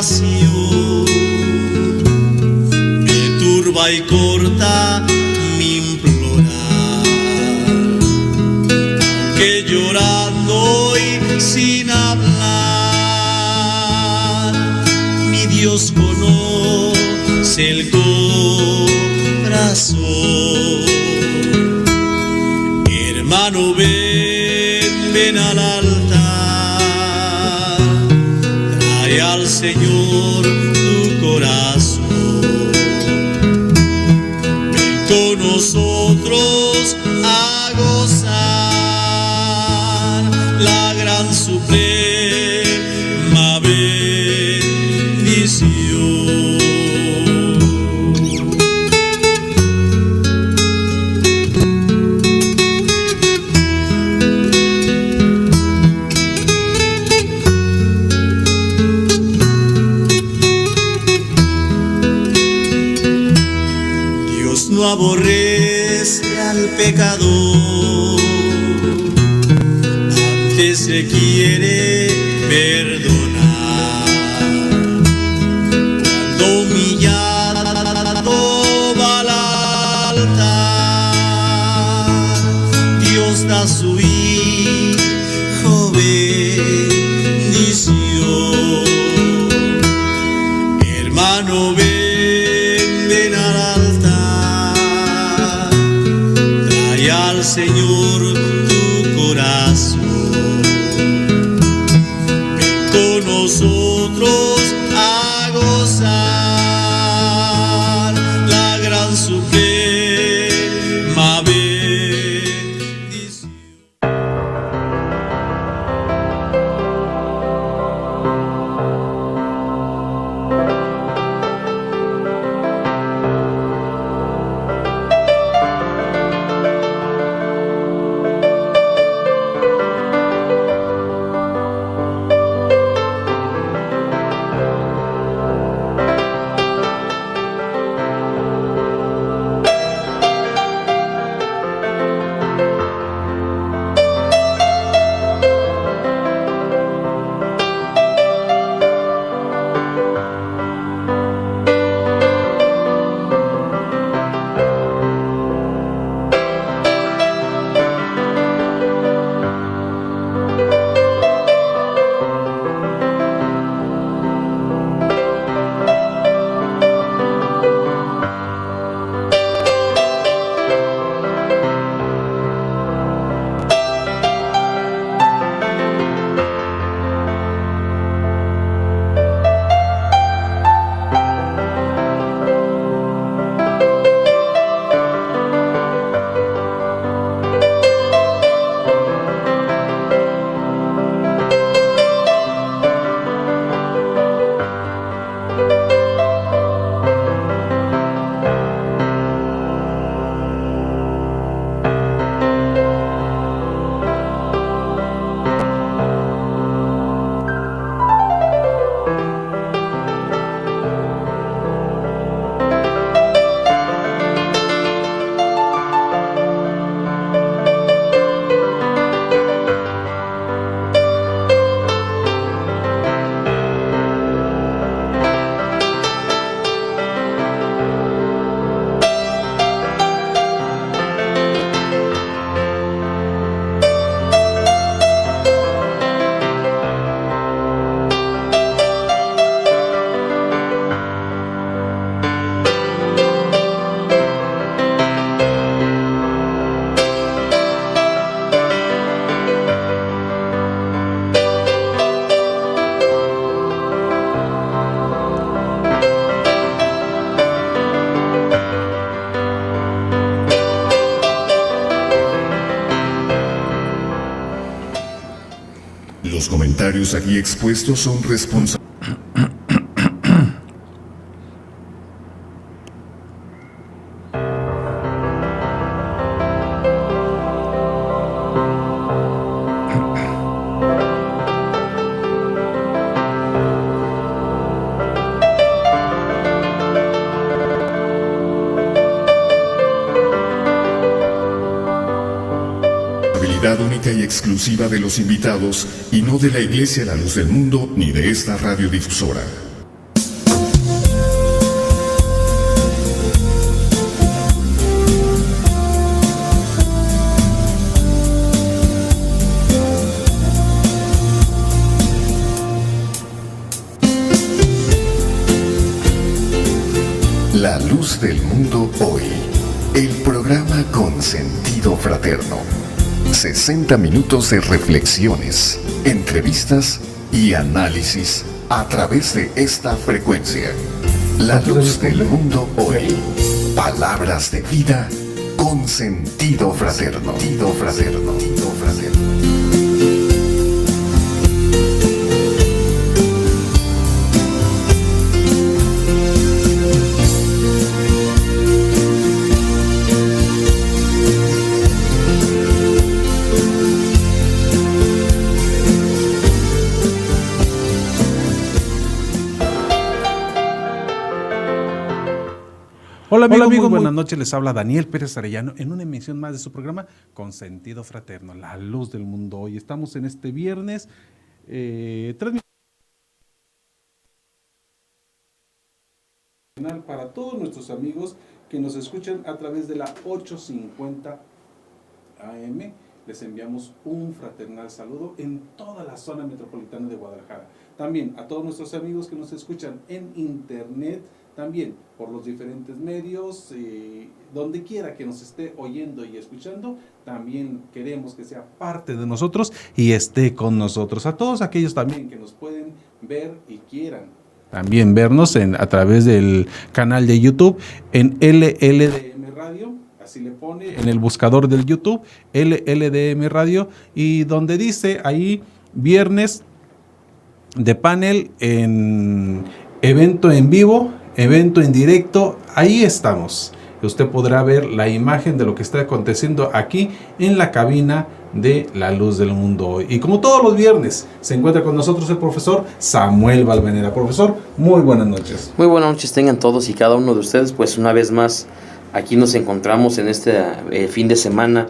oración me turba y corta mi implorar, aunque llorando y sin hablar, mi Dios conoce el corazón. Hermano, ven al altar, trae al Señor tu corazón. Ven con nosotros a gozar la gran suprema bendición. No aborrece al pecador, antes le quiere perdonar. Cuando humillado va al altar, Dios da su Hijo bendición. Hermano, ven al altar, al Señor tu corazón. Ven con nosotros a gozar la gran suprema bendición. Los comentarios aquí expuestos son responsables. Única y exclusiva de los invitados y no de la Iglesia La Luz del Mundo ni de esta radiodifusora. del mundo hoy. El programa con sentido fraterno. 60 minutos de reflexiones, entrevistas y análisis a través de esta frecuencia. La luz del mundo hoy. Palabras de vida con sentido fraterno. Sentido fraterno. Sentido fraterno. Hola amigos, muy buenas noches, les habla Daniel Pérez Arellano en una emisión más de su programa Con Sentido Fraterno, la luz del mundo. Hoy estamos en este viernes, para todos nuestros amigos que nos escuchan a través de la 850 AM. Les enviamos un fraternal saludo en toda la zona metropolitana de Guadalajara. También a todos nuestros amigos que nos escuchan en internet, también por los diferentes medios, donde quiera que nos esté oyendo y escuchando, también queremos que sea parte de nosotros y esté con nosotros. A todos aquellos también que nos pueden ver y quieran también vernos a través del canal de YouTube en LLDM Radio. Así le pone en el buscador del YouTube, LLDM Radio, y donde dice ahí viernes de panel en evento en vivo, evento en directo, ahí estamos. Usted podrá ver la imagen de lo que está aconteciendo aquí en la cabina de La Luz del Mundo Hoy. Y como todos los viernes, se encuentra con nosotros el profesor Samuel Valvanera. Profesor, muy buenas noches. Muy buenas noches tengan todos y cada uno de ustedes, pues una vez más aquí nos encontramos en este fin de semana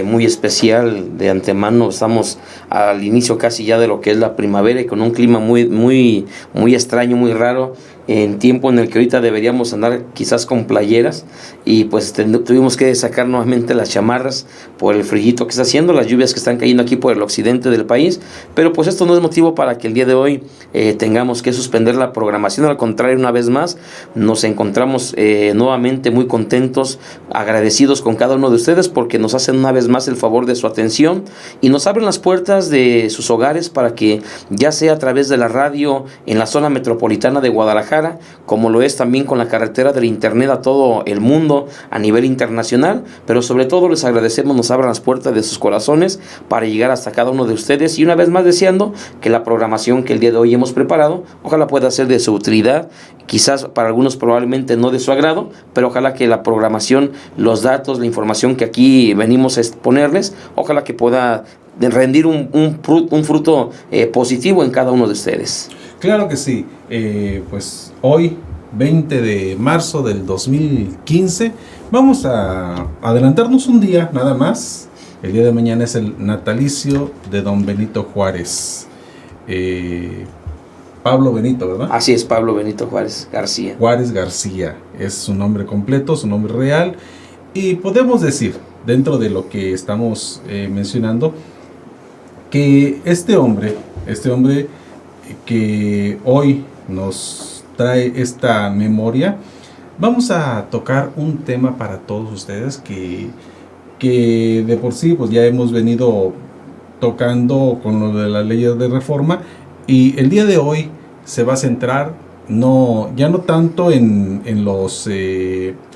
muy especial. De antemano estamos al inicio casi ya de lo que es la primavera y con un clima muy extraño, muy raro, en tiempo en el que ahorita deberíamos andar quizás con playeras y pues tuvimos que sacar nuevamente las chamarras por el frillito que está haciendo, las lluvias que están cayendo aquí por el occidente del país, pero pues esto no es motivo para que el día de hoy tengamos que suspender la programación. Al contrario, una vez más nos encontramos nuevamente muy contentos, agradecidos con cada uno de ustedes porque nos hacen una vez más el favor de su atención y nos abren las puertas de sus hogares para que, ya sea a través de la radio en la zona metropolitana de Guadalajara, como lo es también con la carretera del internet a todo el mundo a nivel internacional, pero sobre todo les agradecemos nos abran las puertas de sus corazones para llegar hasta cada uno de ustedes, y una vez más deseando que la programación que el día de hoy hemos preparado ojalá pueda ser de su utilidad, quizás para algunos probablemente no de su agrado, pero ojalá que la programación, los datos, la información que aquí venimos a exponerles, ojalá que pueda rendir un fruto positivo en cada uno de ustedes. Claro que sí. Pues hoy, 20 de marzo del 2015, vamos a adelantarnos un día nada más. El día de mañana es el natalicio de don Benito Juárez. Pablo Benito, ¿verdad? Así es, Pablo Benito Juárez García. Juárez García es su nombre completo, su nombre real. Y podemos decir, dentro de lo que estamos mencionando, que este hombre que hoy nos trae esta memoria, vamos a tocar un tema para todos ustedes que de por sí pues ya hemos venido tocando con lo de las leyes de reforma, y el día de hoy se va a centrar ya no tanto en los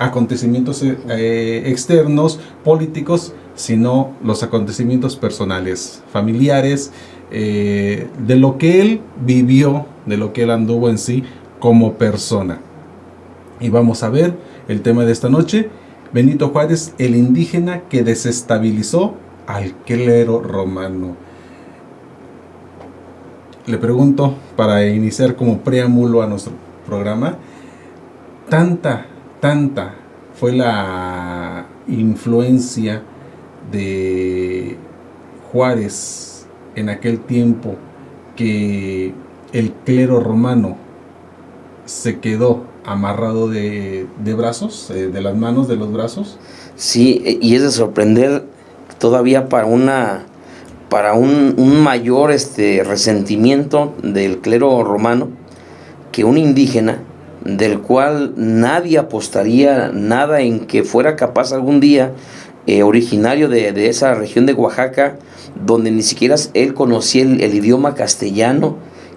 acontecimientos externos, políticos, sino los acontecimientos personales, familiares, de lo que él vivió, de lo que él anduvo en sí como persona. Y vamos a ver el tema de esta noche: Benito Juárez, el indígena que desestabilizó al clero romano. Le pregunto, para iniciar como preámbulo a nuestro programa, tanta fue la influencia de Juárez en aquel tiempo que el clero romano se quedó amarrado de brazos, de las manos, de los brazos. Sí, y es de sorprender todavía para un mayor resentimiento del clero romano, que un indígena del cual nadie apostaría nada en que fuera capaz algún día, originario de esa región de Oaxaca, donde ni siquiera él conocía el idioma castellano,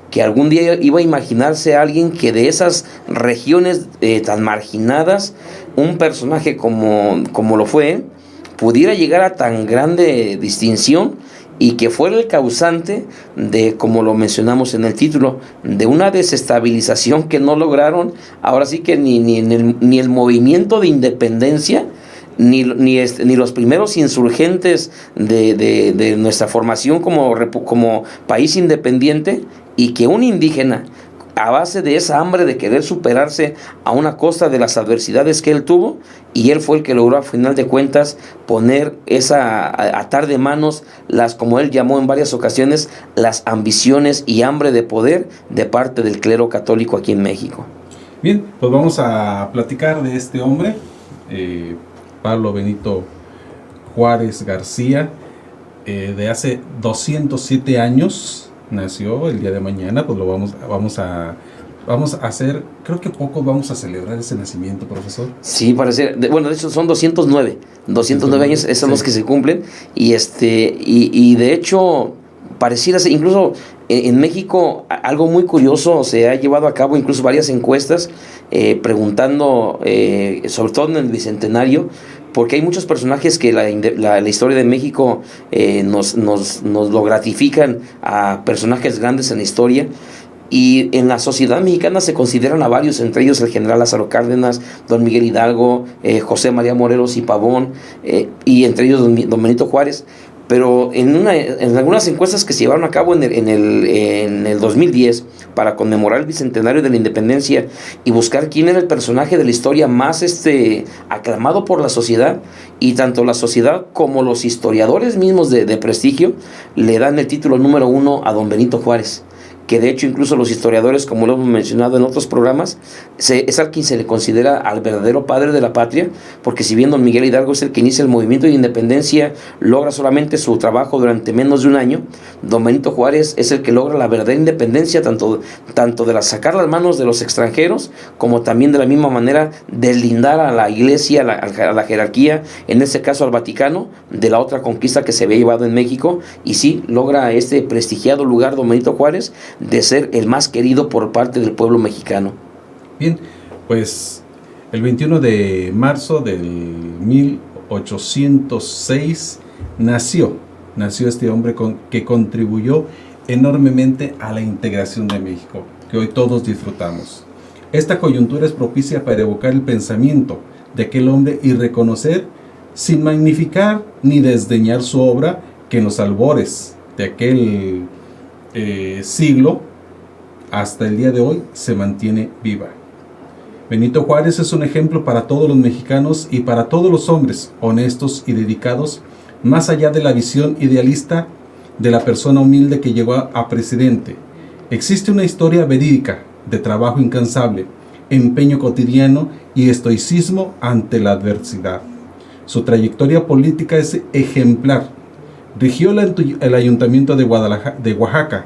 que algún día iba a imaginarse a alguien que de esas regiones tan marginadas, un personaje como lo fue él, pudiera llegar a tan grande distinción y que fuera el causante de, como lo mencionamos en el título, de una desestabilización que no lograron, ahora sí que ni el movimiento de independencia, ni los primeros insurgentes de nuestra formación como país independiente, y que un indígena, a base de esa hambre de querer superarse a una costa de las adversidades que él tuvo, y él fue el que logró a final de cuentas poner atar de manos como él llamó en varias ocasiones, las ambiciones y hambre de poder de parte del clero católico aquí en México. Bien, pues vamos a platicar de este hombre, Pablo Benito Juárez García, de hace 207 años. Nació el día de mañana, pues lo vamos a hacer, creo que poco vamos a celebrar ese nacimiento, profesor. Sí, parece, de hecho son 209 años, esos son los que se cumplen, y de hecho pareciera ser, incluso en México, algo muy curioso, se ha llevado a cabo incluso varias encuestas preguntando, sobre todo en el Bicentenario, porque hay muchos personajes que la historia de México nos lo gratifican, a personajes grandes en la historia, y en la sociedad mexicana se consideran a varios, entre ellos el general Lázaro Cárdenas, don Miguel Hidalgo, José María Morelos y Pavón, y entre ellos don Benito Juárez. Pero en algunas encuestas que se llevaron a cabo en el 2010 para conmemorar el bicentenario de la independencia y buscar quién era el personaje de la historia más aclamado por la sociedad, y tanto la sociedad como los historiadores mismos de prestigio le dan el título número 1 a don Benito Juárez, que de hecho incluso los historiadores, como lo hemos mencionado en otros programas, es al quien se le considera al verdadero padre de la patria, porque si bien don Miguel Hidalgo es el que inicia el movimiento de independencia, logra solamente su trabajo durante menos de un año, don Benito Juárez es el que logra la verdadera independencia, tanto de sacar las manos de los extranjeros, como también de la misma manera deslindar a la iglesia, a la jerarquía, en este caso al Vaticano, de la otra conquista que se había llevado en México, y sí, logra este prestigiado lugar don Benito Juárez de ser el más querido por parte del pueblo mexicano. Bien, pues el 21 de marzo del 1806 nació este hombre que contribuyó enormemente a la integración de México, que hoy todos disfrutamos. Esta coyuntura es propicia para evocar el pensamiento de aquel hombre y reconocer, sin magnificar ni desdeñar su obra, que en los albores de aquel siglo hasta el día de hoy se mantiene viva. Benito Juárez es un ejemplo para todos los mexicanos y para todos los hombres honestos y dedicados, más allá de la visión idealista de la persona humilde que llegó a presidente. Existe una historia verídica de trabajo incansable, empeño cotidiano y estoicismo ante la adversidad. Su trayectoria política es ejemplar. Rigió el ayuntamiento de Oaxaca.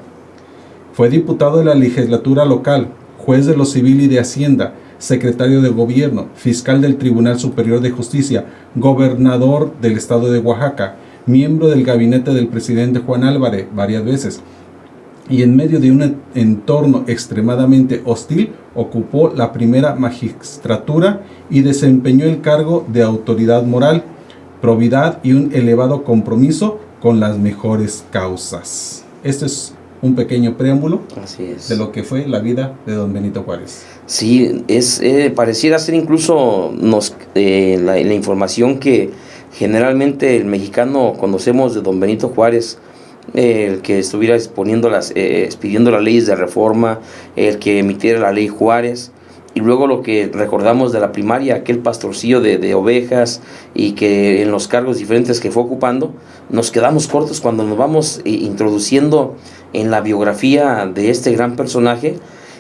Fue diputado de la legislatura local, juez de lo civil y de Hacienda, secretario de gobierno, fiscal del Tribunal Superior de Justicia, gobernador del estado de Oaxaca, miembro del gabinete del presidente Juan Álvarez varias veces, y en medio de un entorno extremadamente hostil, ocupó la primera magistratura y desempeñó el cargo de autoridad moral, probidad y un elevado compromiso con las mejores causas. Este es un pequeño preámbulo de lo que fue la vida de don Benito Juárez. Sí, pareciera ser incluso la información que generalmente el mexicano conocemos de don Benito Juárez, el que estuviera expidiendo las leyes de reforma, el que emitiera la ley Juárez, y luego lo que recordamos de la primaria, aquel pastorcillo de ovejas, y que en los cargos diferentes que fue ocupando, nos quedamos cortos cuando nos vamos introduciendo en la biografía de este gran personaje,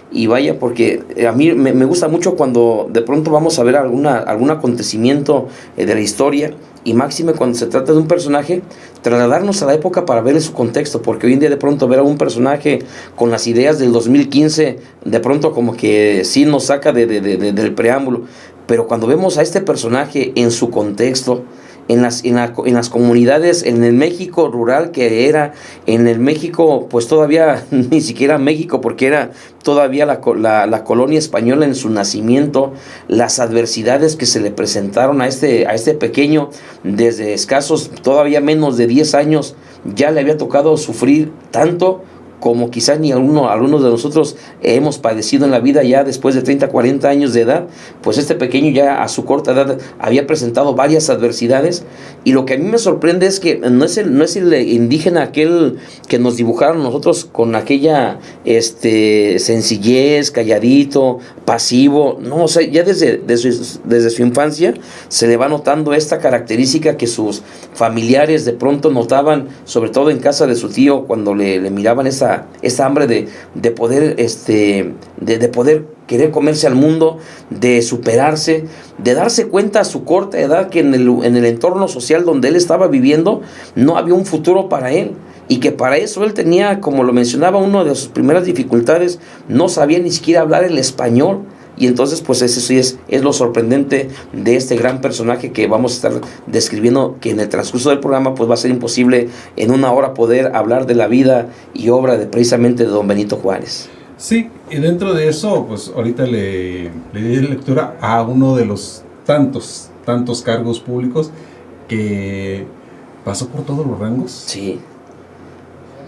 Y vaya, porque a mí me gusta mucho cuando de pronto vamos a ver algún acontecimiento de la historia, y máxime cuando se trata de un personaje, trasladarnos a la época para ver su contexto, porque hoy en día de pronto ver a un personaje con las ideas del 2015, de pronto como que sí nos saca del preámbulo, pero cuando vemos a este personaje en su contexto, en las comunidades, en el México rural que era, en el México, pues todavía ni siquiera México, porque era todavía la colonia española en su nacimiento, las adversidades que se le presentaron a este pequeño, desde escasos, todavía menos de 10 años, ya le había tocado sufrir tanto como quizás ni algunos de nosotros hemos padecido en la vida ya después de 30, 40 años de edad. Pues este pequeño ya a su corta edad había presentado varias adversidades, y lo que a mí me sorprende es que no es el indígena aquel que nos dibujaron nosotros con aquella sencillez, calladito, pasivo. No, o sea, ya desde su infancia se le va notando esta característica que sus familiares de pronto notaban, sobre todo en casa de su tío, cuando le miraban esta hambre de poder de poder querer comerse al mundo, de superarse, de darse cuenta a su corta edad que en el entorno social donde él estaba viviendo no había un futuro para él, y que para eso él tenía, como lo mencionaba, una de sus primeras dificultades, no sabía ni siquiera hablar el español. Y entonces pues eso sí es lo sorprendente de este gran personaje que vamos a estar describiendo, que en el transcurso del programa pues va a ser imposible en una hora poder hablar de la vida y obra precisamente de don Benito Juárez. Sí, y dentro de eso, pues ahorita le di lectura a uno de los tantos cargos públicos que pasó por todos los rangos. Sí.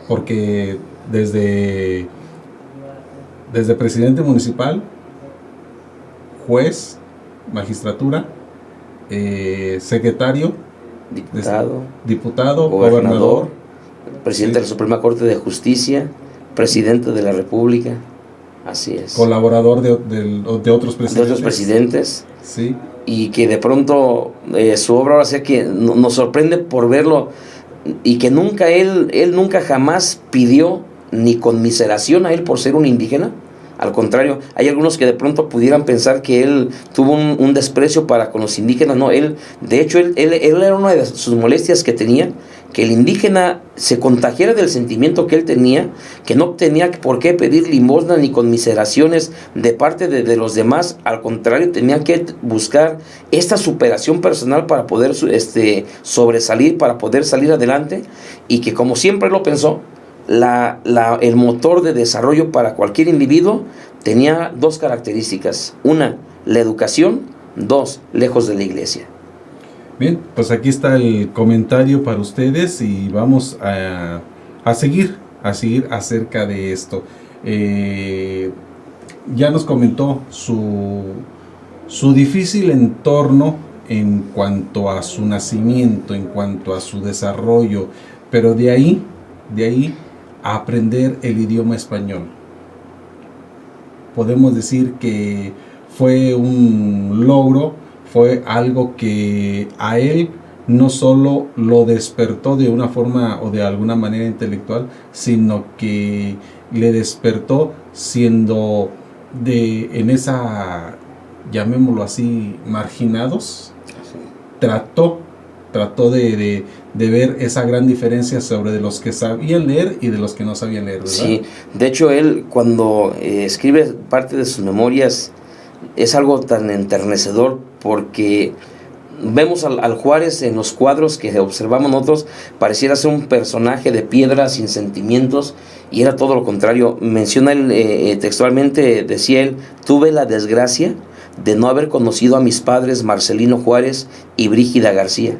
Porque desde presidente municipal, juez, magistratura, secretario, diputado, gobernador, presidente de la Suprema Corte de Justicia, presidente de la República, así es. Colaborador de otros presidentes. De otros presidentes. Sí. Y que de pronto su obra ahora sea que nos sorprende por verlo, y que nunca él nunca jamás pidió ni conmiseración a él por ser un indígena. Al contrario, hay algunos que de pronto pudieran pensar que él tuvo un desprecio para con los indígenas. No, de hecho, él era una de sus molestias que tenía, que el indígena se contagiara del sentimiento que él tenía, que no tenía por qué pedir limosna ni conmiseraciones de parte de los demás. Al contrario, tenía que buscar esta superación personal para poder sobresalir, para poder salir adelante, y que, como siempre lo pensó, el motor de desarrollo para cualquier individuo tenía dos características: una, la educación; dos, lejos de la iglesia. Bien, pues aquí está el comentario para ustedes, y vamos a seguir acerca de esto. Ya nos comentó su difícil entorno en cuanto a su nacimiento, en cuanto a su desarrollo, pero de ahí a aprender el idioma español. Podemos decir que fue un logro, fue algo que a él no solo lo despertó de una forma o de alguna manera intelectual, sino que le despertó siendo en esa, llamémoslo así, marginados. Trató de ver esa gran diferencia sobre de los que sabían leer y de los que no sabían leer, ¿verdad? Sí, de hecho él cuando escribe parte de sus memorias es algo tan enternecedor, porque vemos al Juárez en los cuadros que observamos nosotros, pareciera ser un personaje de piedra sin sentimientos, y era todo lo contrario. Menciona él textualmente, decía él: tuve la desgracia de no haber conocido a mis padres Marcelino Juárez y Brígida García,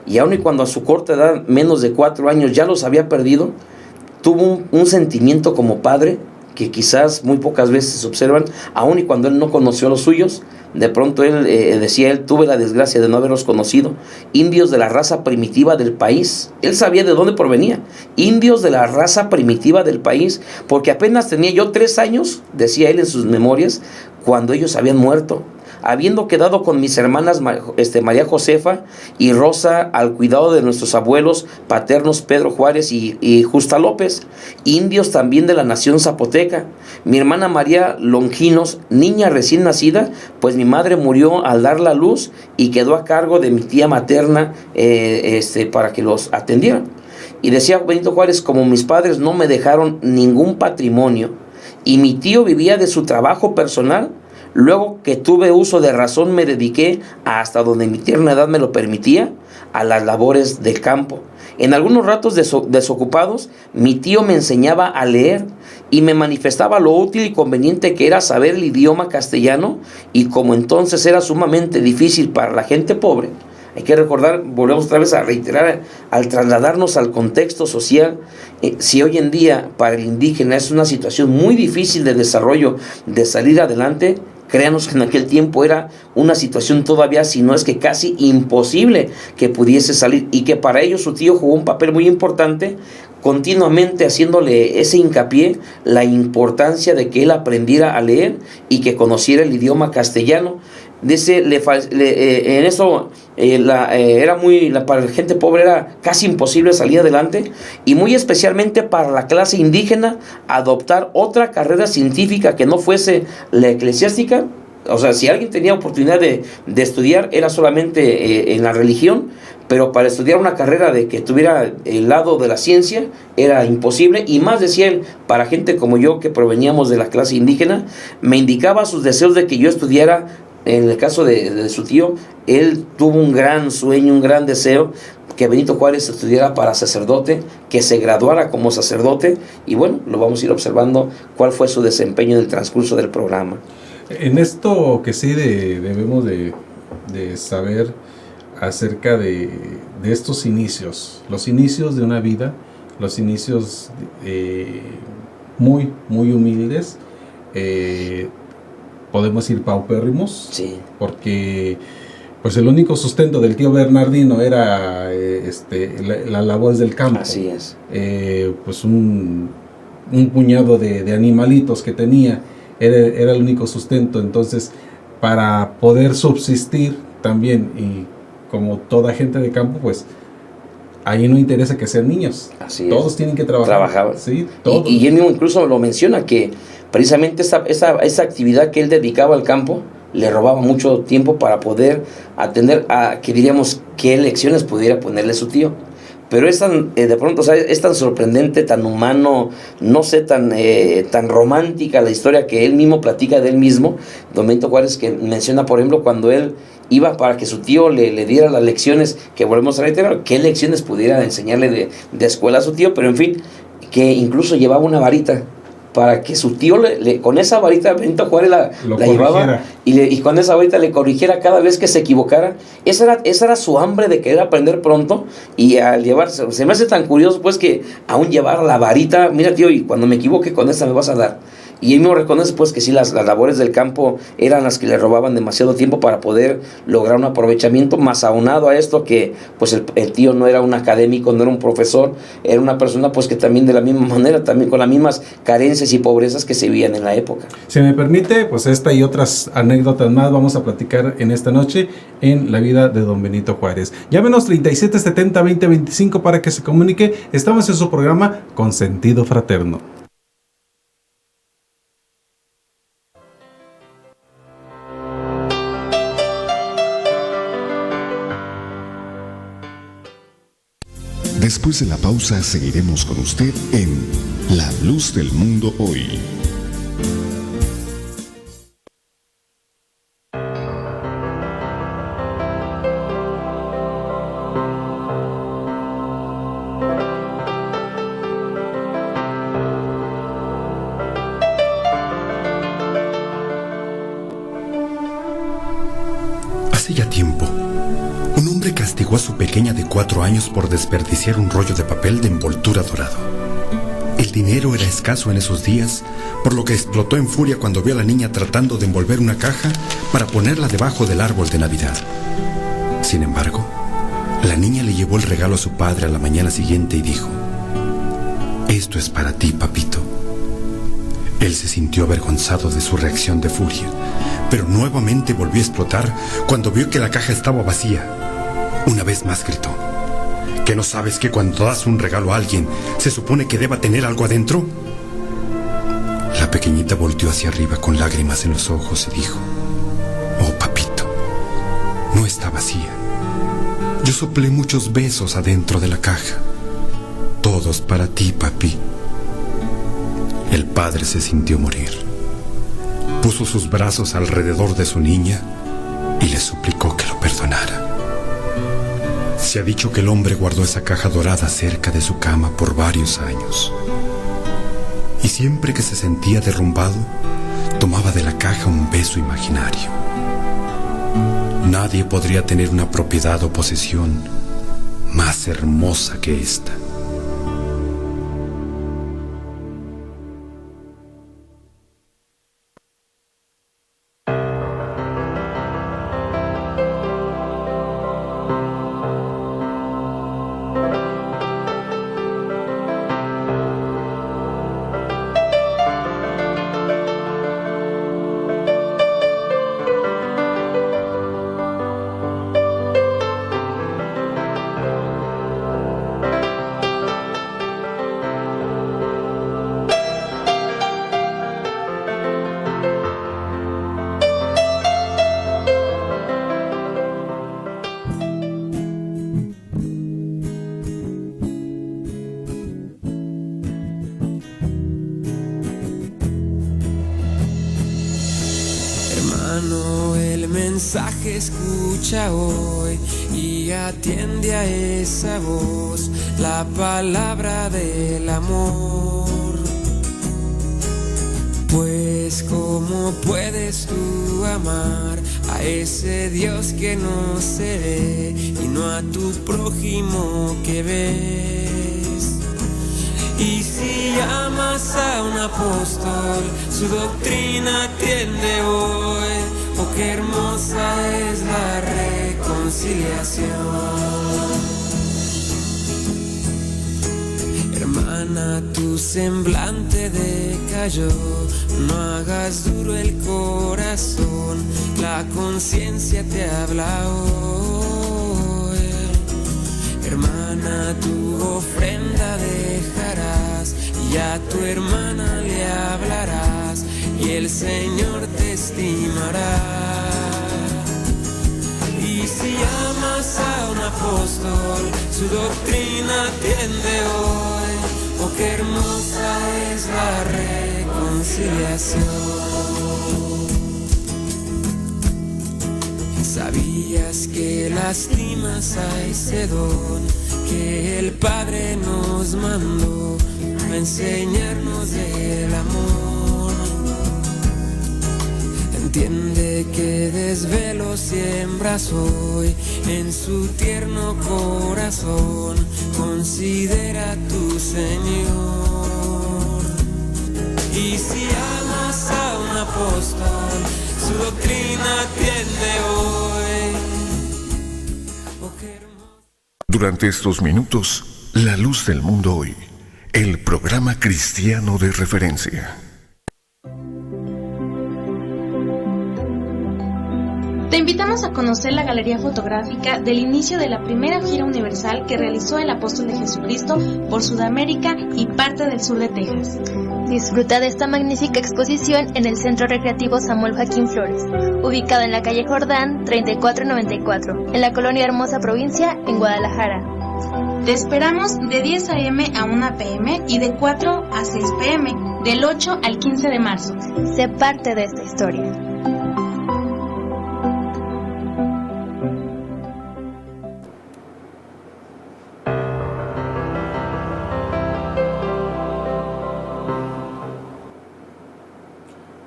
y aun y cuando a su corta edad, menos de 4 años, ya los había perdido, tuvo un sentimiento como padre que quizás muy pocas veces se observan. Aun y cuando él no conoció a los suyos, de pronto él decía, tuve la desgracia de no haberlos conocido, indios de la raza primitiva del país. Él sabía de dónde provenía, indios de la raza primitiva del país, porque apenas tenía yo 3 años, decía él en sus memorias, cuando ellos habían muerto. habiendo quedado con mis hermanas María Josefa y Rosa al cuidado de nuestros abuelos paternos Pedro Juárez y Justa López, indios también de la nación zapoteca. Mi hermana María Longinos, niña recién nacida, pues mi madre murió al dar la luz y quedó a cargo de mi tía materna para que los atendieran. Y decía Benito Juárez, como mis padres no me dejaron ningún patrimonio y mi tío vivía de su trabajo personal, luego que tuve uso de razón me dediqué, hasta donde mi tierna edad me lo permitía, a las labores del campo. En algunos ratos desocupados, mi tío me enseñaba a leer y me manifestaba lo útil y conveniente que era saber el idioma castellano, y como entonces era sumamente difícil para la gente pobre, hay que recordar, volvemos otra vez a reiterar, al trasladarnos al contexto social, si hoy en día para el indígena es una situación muy difícil de desarrollo, de salir adelante, créanos que en aquel tiempo era una situación todavía, si no es que casi imposible que pudiese salir, y que para ello su tío jugó un papel muy importante, continuamente haciéndole ese hincapié, la importancia de que él aprendiera a leer y que conociera el idioma castellano. Dice, en eso para la gente pobre era casi imposible salir adelante, y muy especialmente para la clase indígena adoptar otra carrera científica que no fuese la eclesiástica. O sea, si alguien tenía oportunidad de estudiar, era solamente en la religión, pero para estudiar una carrera de que tuviera el lado de la ciencia era imposible. Y más, decía él, para gente como yo que proveníamos de la clase indígena, me indicaba sus deseos de que yo estudiara. En el caso de su tío, él tuvo un gran sueño, un gran deseo, que Benito Juárez estudiara para sacerdote, que se graduara como sacerdote, y bueno, lo vamos a ir observando cuál fue su desempeño en el transcurso del programa. En esto que sí debemos de saber acerca de estos inicios, los inicios de una vida, los inicios muy, muy humildes, podemos decir paupérrimos, sí, porque pues el único sustento del tío Bernardino era la labor del campo. Así es. Pues un puñado de animalitos que tenía era el único sustento. Entonces, para poder subsistir también, y como toda gente de campo, pues ahí no interesa que sean niños. Así todos es. Tienen que trabajar. Sí, todos. Y él mismo incluso lo menciona, que precisamente esa actividad que él dedicaba al campo le robaba mucho tiempo para poder atender a, que diríamos, qué lecciones pudiera ponerle su tío. Pero es tan, de pronto, o sea, es tan sorprendente, tan humano, no sé, tan romántica la historia que él mismo platica de él mismo, don Benito Juárez, que menciona, por ejemplo, cuando él iba para que su tío le diera las lecciones, que volvemos a reiterar, qué lecciones pudiera enseñarle de escuela a su tío, pero en fin, que incluso llevaba una varita para que su tío con esa varita Benito Juárez la llevaba y con esa varita le corrigiera cada vez que se equivocara. Esa era su hambre de querer aprender pronto, y al llevarse, se me hace tan curioso pues que aún llevar la varita, mira tío, y cuando me equivoque con esa me vas a dar. Y él mismo reconoce pues que sí, las labores del campo eran las que le robaban demasiado tiempo para poder lograr un aprovechamiento, más aunado a esto que pues el tío no era un académico, no era un profesor, era una persona pues que también de la misma manera, también con las mismas carencias y pobrezas que se vivían en la época. Si me permite, pues esta y otras anécdotas más vamos a platicar en esta noche en la vida de don Benito Juárez. Llámenos 3770-2025 para que se comunique. Estamos en su programa Con Sentido Fraterno. Después de la pausa seguiremos con usted en La Luz del Mundo Hoy. Hace ya tiempo, un hombre castigó a su pequeña de 4 años por desperdiciar un rollo de papel de envoltura dorado. El dinero era escaso en esos días, por lo que explotó en furia cuando vio a la niña tratando de envolver una caja para ponerla debajo del árbol de Navidad. Sin embargo, la niña le llevó el regalo a su padre a la mañana siguiente y dijo: «Esto es para ti, papito». Él se sintió avergonzado de su reacción de furia, pero nuevamente volvió a explotar cuando vio que la caja estaba vacía. Una vez más gritó: ¿que no sabes que cuando das un regalo a alguien se supone que deba tener algo adentro? La pequeñita volteó hacia arriba con lágrimas en los ojos y dijo: oh, papito, no está vacía. Yo soplé muchos besos adentro de la caja. Todos para ti, papi. El padre se sintió morir. Puso sus brazos alrededor de su niña y le suplicó que lo perdonara. Se ha dicho que el hombre guardó esa caja dorada cerca de su cama por varios años. Y siempre que se sentía derrumbado, tomaba de la caja un beso imaginario. Nadie podría tener una propiedad o posesión más hermosa que esta. Hermano, el mensaje escucha hoy y atiende a esa voz, la palabra del amor. Pues ¿cómo puedes tú amar a ese Dios que no se ve y no a tu prójimo que ves? Y si amas a un apóstol, su doctrina atiende hoy. Oh, qué hermosa es la reconciliación. Hermana, tu semblante decayó, no hagas duro el corazón, la conciencia te habla hoy. Hermana, tu ofrenda dejarás y a tu hermana le hablarás y el Señor te estimará. Y si amas a un apóstol, su doctrina atiende hoy. Oh, qué hermosa es la reconciliación. ¿Sabías que lastimas a ese don que el Padre nos mandó a enseñarnos del amor? Entiende que desvelo siembras hoy en su tierno corazón. Considera a tu Señor. Y si amas a un apóstol, su doctrina atiende hoy. Oh, qué hermoso. Durante estos minutos, La Luz del Mundo Hoy, el programa cristiano de referencia. Te invitamos a conocer la galería fotográfica del inicio de la primera gira universal que realizó el Apóstol de Jesucristo por Sudamérica y parte del sur de Texas. Disfruta de esta magnífica exposición en el Centro Recreativo Samuel Joaquín Flores, ubicado en la calle Jordán 3494, en la Colonia Hermosa Provincia, en Guadalajara. Te esperamos de 10 a.m. a 1 p.m. y de 4 a 6 p.m. del 8 al 15 de marzo. Sé parte de esta historia.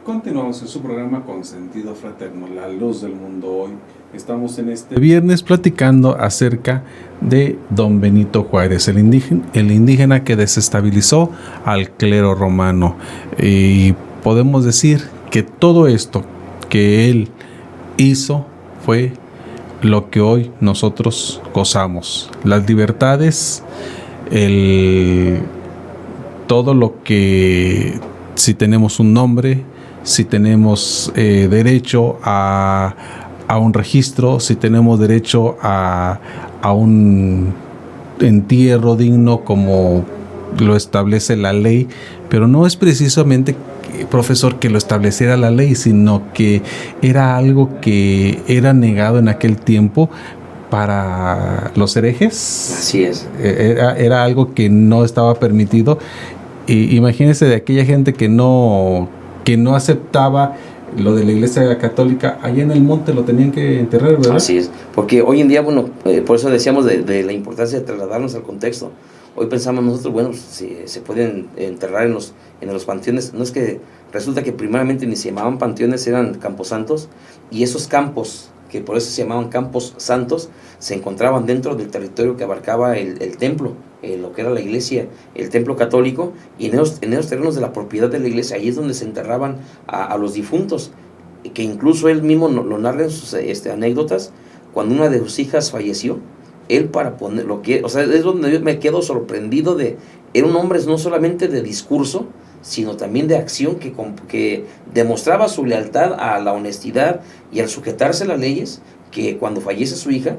Continuamos en su programa con sentido fraterno, La Luz del Mundo Hoy. Estamos en este viernes platicando acerca de Don Benito Juárez, el indígena que desestabilizó al clero romano. Y podemos decir que todo esto que él hizo fue lo que hoy nosotros gozamos. Las libertades, todo lo que, si tenemos un nombre, si tenemos derecho a un registro, si tenemos derecho a un entierro digno como lo establece la ley, pero no es precisamente, profesor, que lo estableciera la ley, sino que era algo que era negado en aquel tiempo para los herejes. Así es. Era algo que no estaba permitido. Y imagínense de aquella gente que no aceptaba lo de la Iglesia Católica, allá en el monte lo tenían que enterrar, ¿verdad? Así es, porque hoy en día, bueno, por eso decíamos de la importancia de trasladarnos al contexto. Hoy pensamos nosotros, bueno, si se pueden enterrar en los panteones. No es que resulta que primeramente ni se llamaban panteones, eran camposantos, y esos campos, que por eso se llamaban campos santos, se encontraban dentro del territorio que abarcaba el templo, lo que era la iglesia, el templo católico, y en esos terrenos de la propiedad de la iglesia, ahí es donde se enterraban a los difuntos, que incluso él mismo lo narra en sus anécdotas. Cuando una de sus hijas falleció, él para poner lo que, o sea, es donde yo me quedo sorprendido era un hombre no solamente de discurso, sino también de acción, que demostraba su lealtad a la honestidad y al sujetarse a las leyes, que cuando fallece su hija,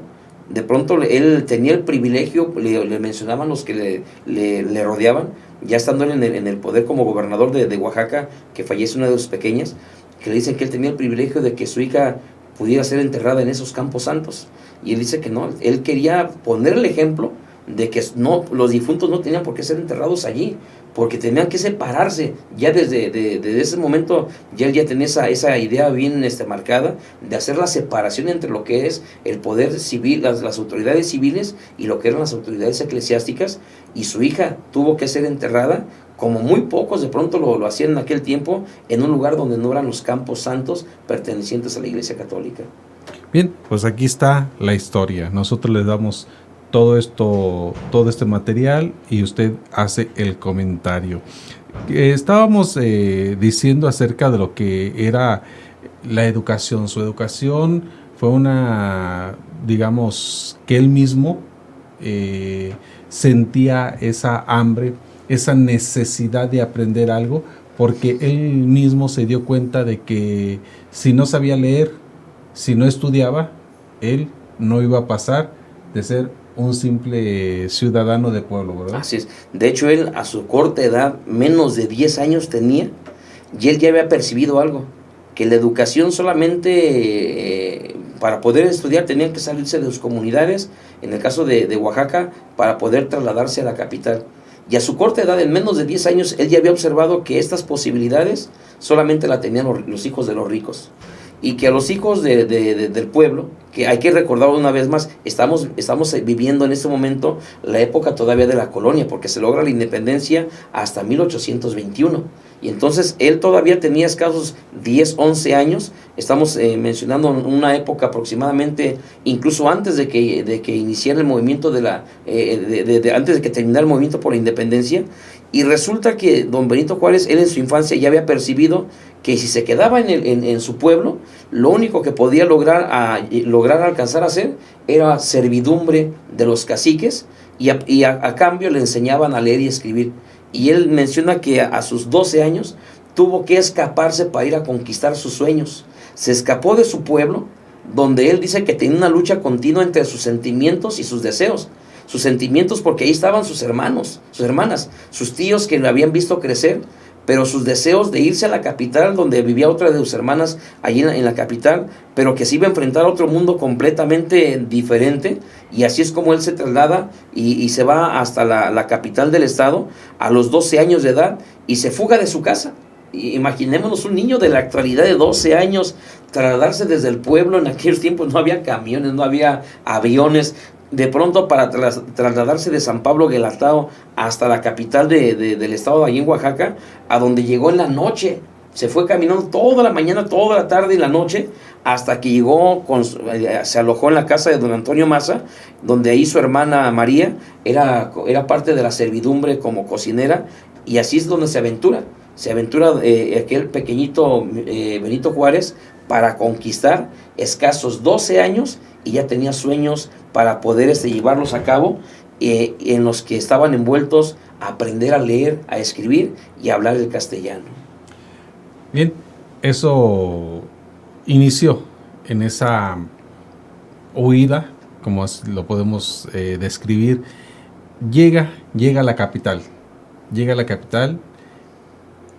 de pronto él tenía el privilegio, le mencionaban los que le rodeaban, ya estando él en el poder como gobernador de Oaxaca, que fallece una de sus pequeñas, que le dicen que él tenía el privilegio de que su hija pudiera ser enterrada en esos campos santos. Y él dice que no, él quería poner el ejemplo de que no, los difuntos no tenían por qué ser enterrados allí, porque tenían que separarse. Ya desde ese momento ya él ya tenía esa idea bien marcada de hacer la separación entre lo que es el poder civil, las autoridades civiles, y lo que eran las autoridades eclesiásticas, y su hija tuvo que ser enterrada, como muy pocos de pronto lo hacían en aquel tiempo, en un lugar donde no eran los campos santos pertenecientes a la Iglesia Católica. Bien, pues aquí está la historia. Nosotros les damos todo este material y usted hace el comentario. Estábamos diciendo acerca de lo que era la educación. Su educación fue una, digamos, que él mismo sentía esa hambre, esa necesidad de aprender algo, porque él mismo se dio cuenta de que si no sabía leer, si no estudiaba, él no iba a pasar de ser un simple ciudadano de pueblo, ¿verdad? Así es. De hecho, él a su corta edad, menos de 10 años tenía, y él ya había percibido algo, que la educación solamente para poder estudiar tenían que salirse de sus comunidades, en el caso de Oaxaca, para poder trasladarse a la capital. Y a su corta edad, en menos de 10 años, él ya había observado que estas posibilidades solamente la tenían los hijos de los ricos. Y que a los hijos del pueblo, que hay que recordar una vez más, estamos viviendo en este momento la época todavía de la colonia, porque se logra la independencia hasta 1821. Y entonces él todavía tenía escasos 10, 11 años. Estamos mencionando una época aproximadamente, incluso antes de que iniciara el movimiento antes de que terminara el movimiento por la independencia. Y resulta que don Benito Juárez, él en su infancia ya había percibido que si se quedaba en su pueblo, lo único que podía lograr alcanzar a hacer era servidumbre de los caciques, y a cambio le enseñaban a leer y escribir. Y él menciona que a sus 12 años tuvo que escaparse para ir a conquistar sus sueños. Se escapó de su pueblo, donde él dice que tenía una lucha continua entre sus sentimientos y sus deseos. Sus sentimientos porque ahí estaban sus hermanos, sus hermanas, sus tíos que lo habían visto crecer, pero sus deseos de irse a la capital, donde vivía otra de sus hermanas allí en la capital, pero que se iba a enfrentar a otro mundo completamente diferente. Y así es como él se traslada y se va hasta la capital del estado a los 12 años de edad, y se fuga de su casa. Imaginémonos un niño de la actualidad de 12 años trasladarse desde el pueblo. En aquellos tiempos no había camiones, no había aviones. De pronto, para trasladarse de San Pablo Guelatao hasta la capital del estado de allí en Oaxaca, a donde llegó en la noche. Se fue caminando toda la mañana, toda la tarde y la noche, hasta que llegó, se alojó en la casa de don Antonio Maza, donde ahí su hermana María era parte de la servidumbre como cocinera, y así es donde se aventura aquel pequeñito Benito Juárez para conquistar escasos 12 años, y ya tenía sueños para poder llevarlos a cabo, en los que estaban envueltos a aprender a leer, a escribir y a hablar el castellano. Bien, eso inició en esa huida, como lo podemos describir. Llega a la capital. Llega a la capital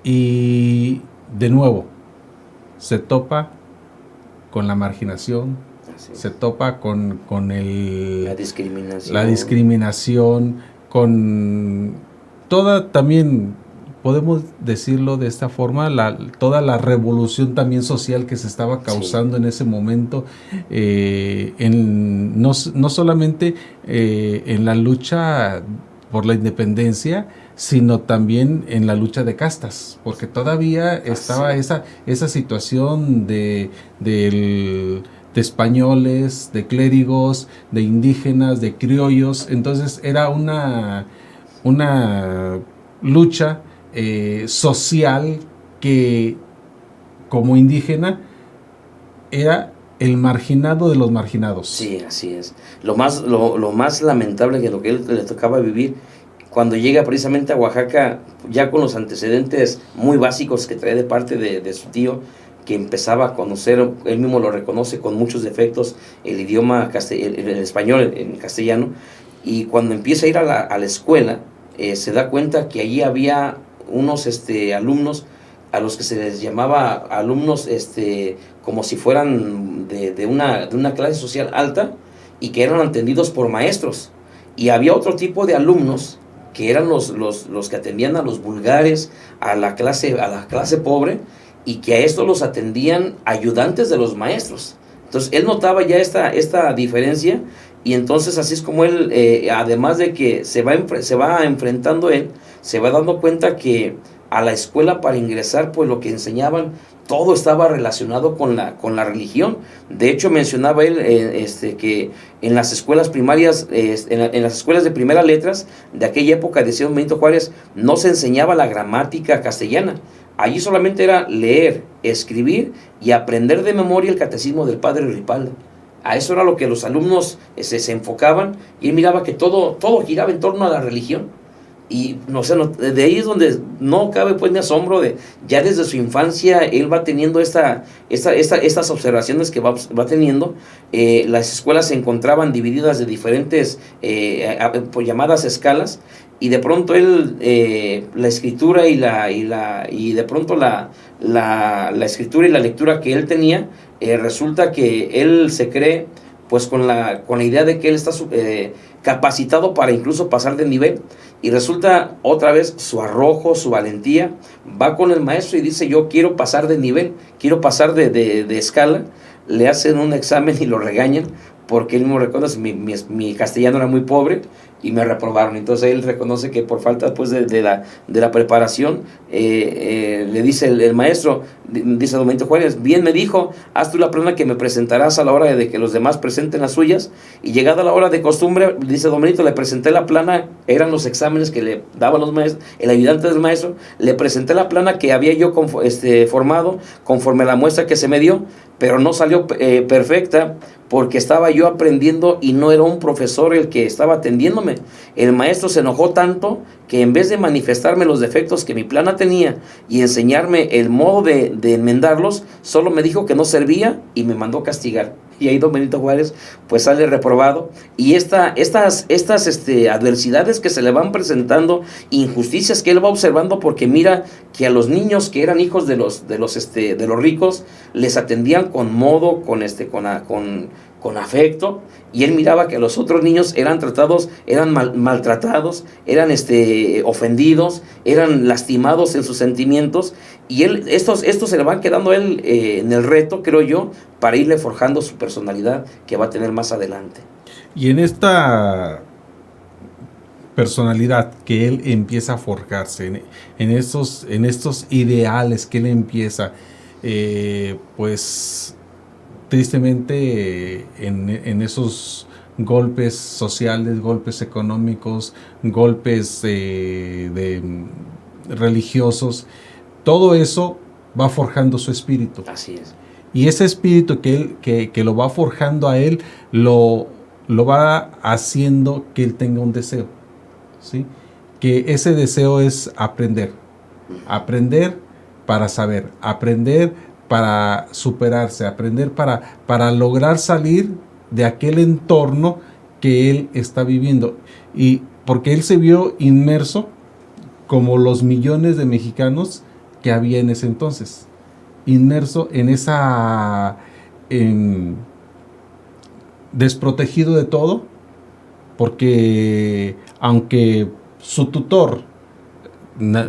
y de nuevo se topa con la marginación, se topa con la discriminación. La discriminación, con toda, también podemos decirlo de esta forma, toda la revolución también social que se estaba causando en ese momento, no solamente en la lucha por la independencia, sino también en la lucha de castas, porque todavía estaba esa situación de españoles, de clérigos, de indígenas, de criollos. Entonces era una lucha social que, como indígena, era el marginado de los marginados. Sí, así es. Lo más lamentable que lo que él le tocaba vivir, cuando llega precisamente a Oaxaca, ya con los antecedentes muy básicos que trae de parte de su tío, que empezaba a conocer, él mismo lo reconoce con muchos defectos, el idioma, el español, en castellano, y cuando empieza a ir a la escuela, se da cuenta que allí había unos alumnos a los que se les llamaba alumnos como si fueran de una clase social alta, y que eran atendidos por maestros, y había otro tipo de alumnos que eran los que atendían a los vulgares, a la clase pobre, y que a esto los atendían ayudantes de los maestros. Entonces él notaba ya esta diferencia, y entonces así es como él, además de que se va enfrentando él, se va dando cuenta que a la escuela, para ingresar, pues lo que enseñaban, todo estaba relacionado con la religión. De hecho, mencionaba él que en las escuelas primarias, en las escuelas de primeras letras de aquella época, decía don Benito Juárez, no se enseñaba la gramática castellana. Allí solamente era leer, escribir y aprender de memoria el catecismo del padre Ripalda. A eso era lo que los alumnos se enfocaban, y él miraba que todo giraba en torno a la religión. Y no sé, de ahí es donde no cabe pues ni asombro de, ya desde su infancia él va teniendo estas observaciones que va teniendo. Las escuelas se encontraban divididas de diferentes pues llamadas escalas, y de pronto él la escritura y de pronto la escritura y la lectura que él tenía, resulta que él se cree pues con la idea de que él está capacitado para incluso pasar de nivel, y resulta otra vez su arrojo, su valentía, va con el maestro y dice: yo quiero pasar de nivel, quiero pasar de escala. Le hacen un examen y lo regañan, porque él mismo reconoce, mi castellano era muy pobre y me reprobaron. Entonces él reconoce que por falta pues de la preparación, le dice el maestro, dice don Benito Juárez: bien me dijo, haz tú la plana que me presentarás a la hora de que los demás presenten las suyas. Y llegada la hora de costumbre, dice don Benito, le presenté la plana, eran los exámenes que le daban los maestros, el ayudante del maestro, le presenté la plana que había yo formado conforme a la muestra que se me dio, pero no salió perfecta, porque estaba yo aprendiendo y no era un profesor el que estaba atendiéndome. El maestro se enojó tanto que en vez de manifestarme los defectos que mi plana tenía y enseñarme el modo de enmendarlos, solo me dijo que no servía y me mandó castigar. Y ahí don Benito Juárez pues sale reprobado. Y estas adversidades que se le van presentando, injusticias que él va observando, porque mira que a los niños que eran hijos de los ricos les atendían con modo, con afecto, y él miraba que los otros niños eran tratados, eran maltratados, eran ofendidos, eran lastimados en sus sentimientos, y él estos se le van quedando a él en el reto, creo yo, para irle forjando su personalidad que va a tener más adelante. Y en esta personalidad que él empieza a forjarse, en estos ideales que él empieza, pues tristemente en esos golpes sociales, golpes económicos, golpes religiosos, todo eso va forjando su espíritu. Así es. Y ese espíritu que lo va forjando a él, lo va haciendo que él tenga un deseo, ¿sí? Que ese deseo es aprender para saber, aprender para superarse, aprender para lograr salir de aquel entorno que él está viviendo. Y porque él se vio inmerso como los millones de mexicanos que había en ese entonces, inmerso en esa desprotegido de todo, porque aunque su tutor,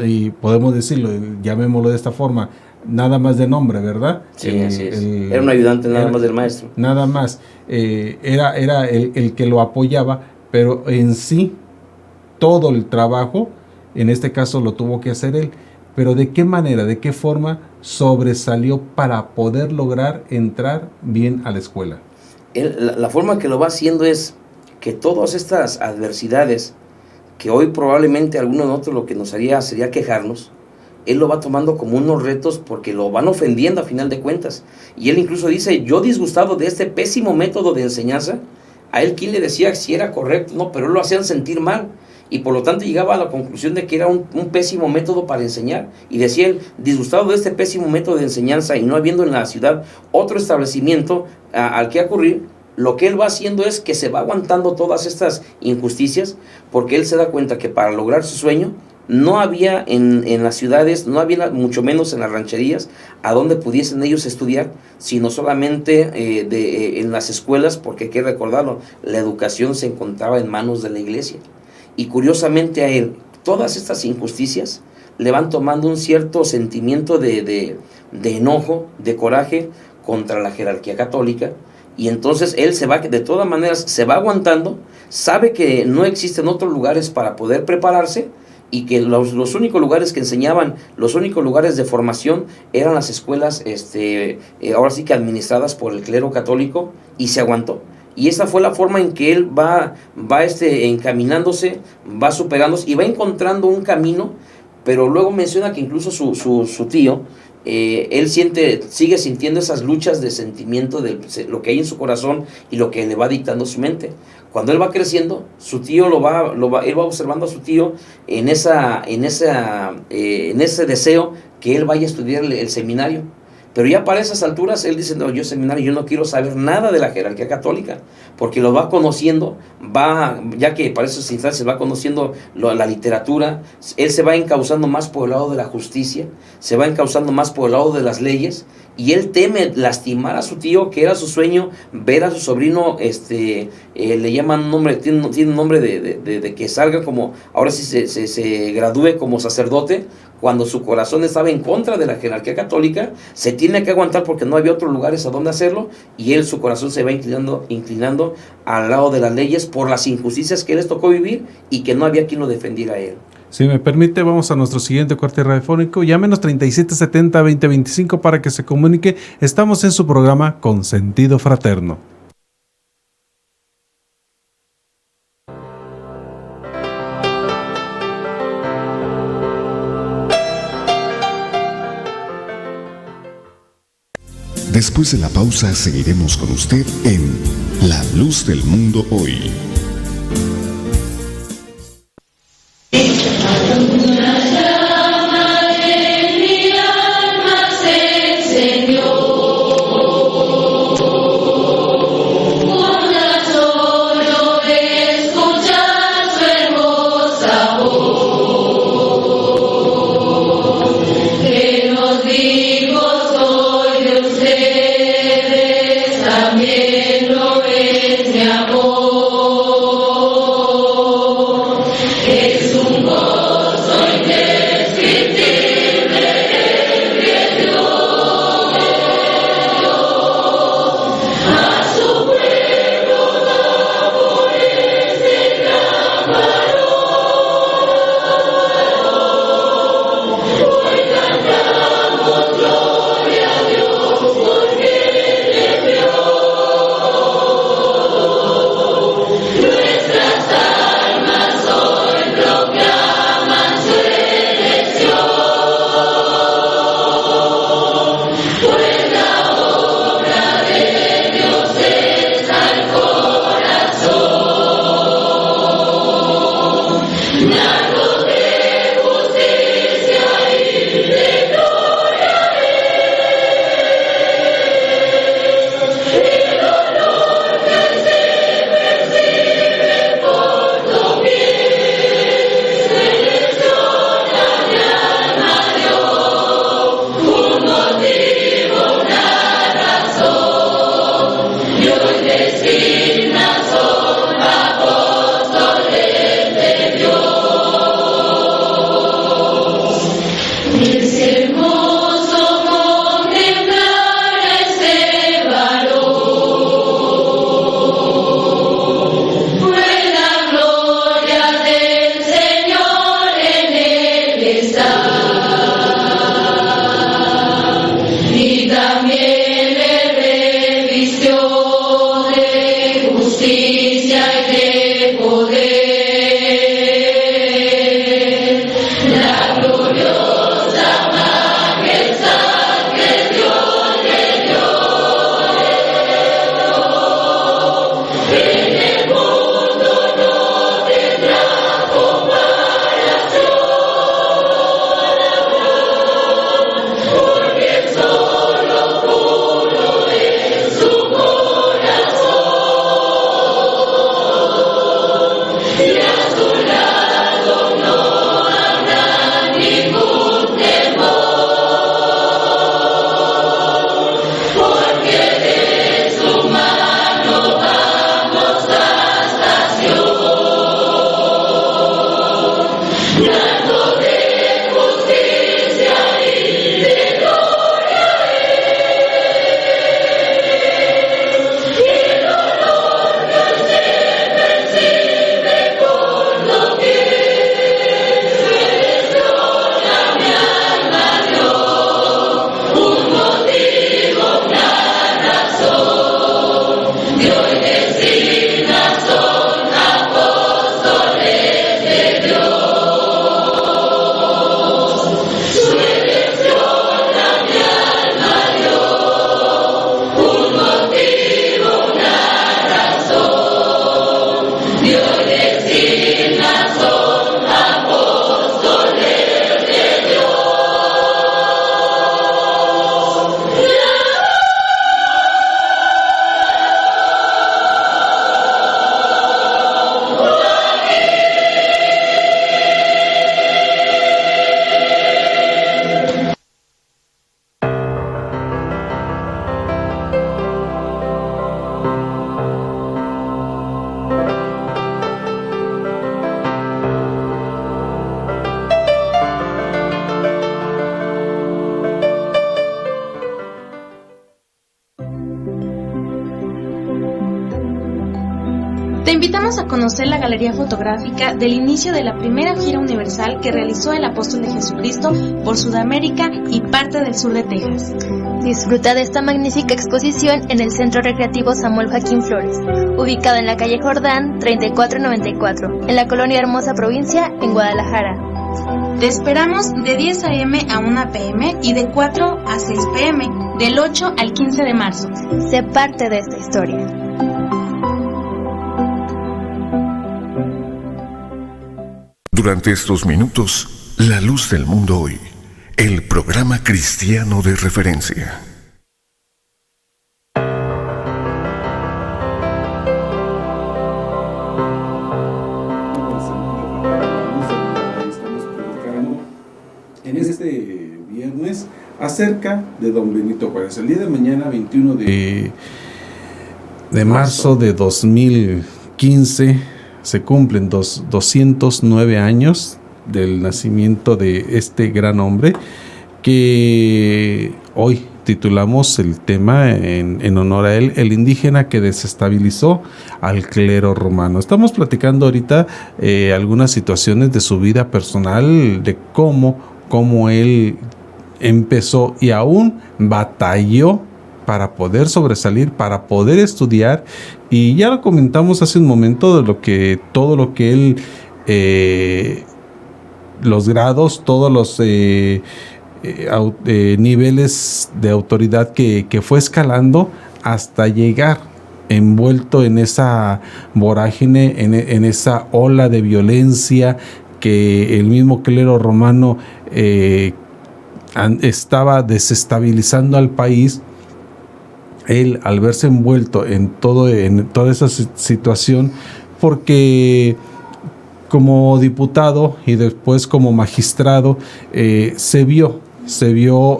y podemos decirlo, llamémoslo de esta forma, nada más de nombre, ¿verdad? Sí, así es. Era un ayudante nada más del maestro. Nada más. Era el que lo apoyaba, pero en sí, todo el trabajo, en este caso lo tuvo que hacer él. Pero ¿de qué manera, de qué forma sobresalió para poder lograr entrar bien a la escuela? La forma que lo va haciendo es que todas estas adversidades, que hoy probablemente alguno de nosotros lo que nos haría sería quejarnos, él lo va tomando como unos retos porque lo van ofendiendo a final de cuentas. Y él incluso dice, yo disgustado de este pésimo método de enseñanza, a él quien le decía si era correcto, no, pero él lo hacían sentir mal. Y por lo tanto llegaba a la conclusión de que era un pésimo método para enseñar. Y decía él, disgustado de este pésimo método de enseñanza y no habiendo en la ciudad otro establecimiento al que acudir, lo que él va haciendo es que se va aguantando todas estas injusticias, porque él se da cuenta que para lograr su sueño no había en las ciudades, no había mucho menos en las rancherías a donde pudiesen ellos estudiar, sino solamente en las escuelas, porque hay que recordarlo, la educación se encontraba en manos de la iglesia. Y curiosamente a él, todas estas injusticias le van tomando un cierto sentimiento de enojo, de coraje contra la jerarquía católica, y entonces él se va, de todas maneras, se va aguantando, sabe que no existen otros lugares para poder prepararse, y que los únicos lugares que enseñaban, los únicos lugares de formación eran las escuelas, ahora sí que administradas por el clero católico, y se aguantó. Y esa fue la forma en que él va encaminándose, va superándose y va encontrando un camino, pero luego menciona que incluso su tío, él sigue sintiendo esas luchas de sentimiento de lo que hay en su corazón y lo que le va dictando su mente. Cuando él va creciendo, su tío él va observando a su tío en ese deseo que él vaya a estudiar el seminario. Pero ya para esas alturas él dice, no, yo seminario, yo no quiero saber nada de la jerarquía católica, porque lo va conociendo, ya que para esas instancias va conociendo la literatura, él se va encauzando más por el lado de la justicia, se va encauzando más por el lado de las leyes, y él teme lastimar a su tío, que era su sueño, ver a su sobrino, le llaman un nombre, tiene un nombre de que salga como, ahora sí se gradúe como sacerdote, cuando su corazón estaba en contra de la jerarquía católica, se tiene que aguantar porque no había otros lugares a donde hacerlo, y él, su corazón se va inclinando al lado de las leyes por las injusticias que les tocó vivir y que no había quien lo defendiera a él. Si me permite, vamos a nuestro siguiente corte radiofónico. Llámenos 3770-2025 para que se comunique. Estamos en su programa Con Sentido Fraterno. Después de la pausa seguiremos con usted en La Luz del Mundo Hoy. También lo es mi amor. invitamos a conocer la galería fotográfica del inicio de la primera gira universal que realizó el apóstol de Jesucristo por Sudamérica y parte del sur de Texas. Disfruta de esta magnífica exposición en el Centro Recreativo Samuel Joaquín Flores, ubicado en la calle Jordán 3494, en la Colonia Hermosa Provincia, en Guadalajara. Te esperamos de 10 a.m. a 1 p.m. y de 4 a 6 p.m. del 8 al 15 de marzo. Sé parte de esta historia. Durante estos minutos, La Luz del Mundo Hoy, el programa cristiano de referencia. Estamos platicando en este viernes acerca de Don Benito Juárez. El día de mañana, 21 de marzo de 2015, se cumplen 209 años del nacimiento de este gran hombre, que hoy titulamos el tema en honor a él, el indígena que desestabilizó al clero romano. Estamos platicando ahorita algunas situaciones de su vida personal, de cómo él empezó y aún batalló para poder sobresalir, para poder estudiar, y ya lo comentamos hace un momento de todo lo que él, los grados, todos los niveles de autoridad que fue escalando hasta llegar envuelto en esa vorágine, en esa ola de violencia que el mismo clero romano estaba desestabilizando al país. Él, al verse envuelto en toda esa situación, porque como diputado y después como magistrado, se vio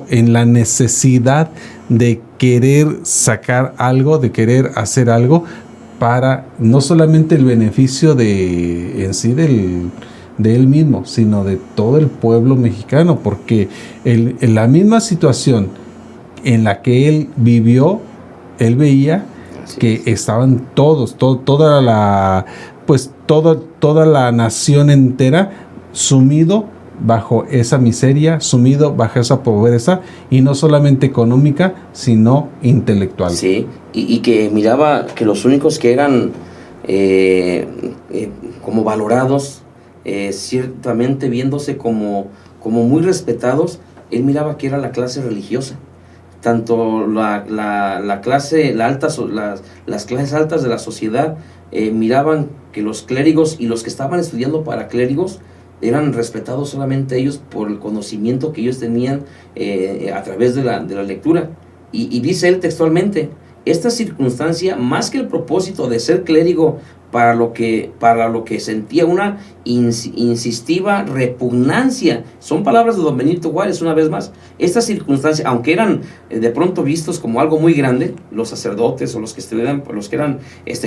en la necesidad de querer sacar algo, de querer hacer algo para no solamente el beneficio de él mismo, sino de todo el pueblo mexicano, porque en la misma situación en la que él vivió, él veía que estaban toda la nación entera sumido bajo esa miseria, sumido bajo esa pobreza, y no solamente económica, sino intelectual. Sí, y que miraba que los únicos que eran como valorados, ciertamente viéndose como muy respetados, él miraba que era la clase religiosa. Tanto las clases altas de la sociedad miraban que los clérigos y los que estaban estudiando para clérigos eran respetados solamente ellos por el conocimiento que ellos tenían a través de la lectura. Y dice él textualmente: esta circunstancia, más que el propósito de ser clérigo, para lo que sentía una insistiva repugnancia. Son palabras de don Benito Juárez, una vez más. Esta circunstancia, aunque eran de pronto vistos como algo muy grande, los sacerdotes o los que estudiaban, los que eran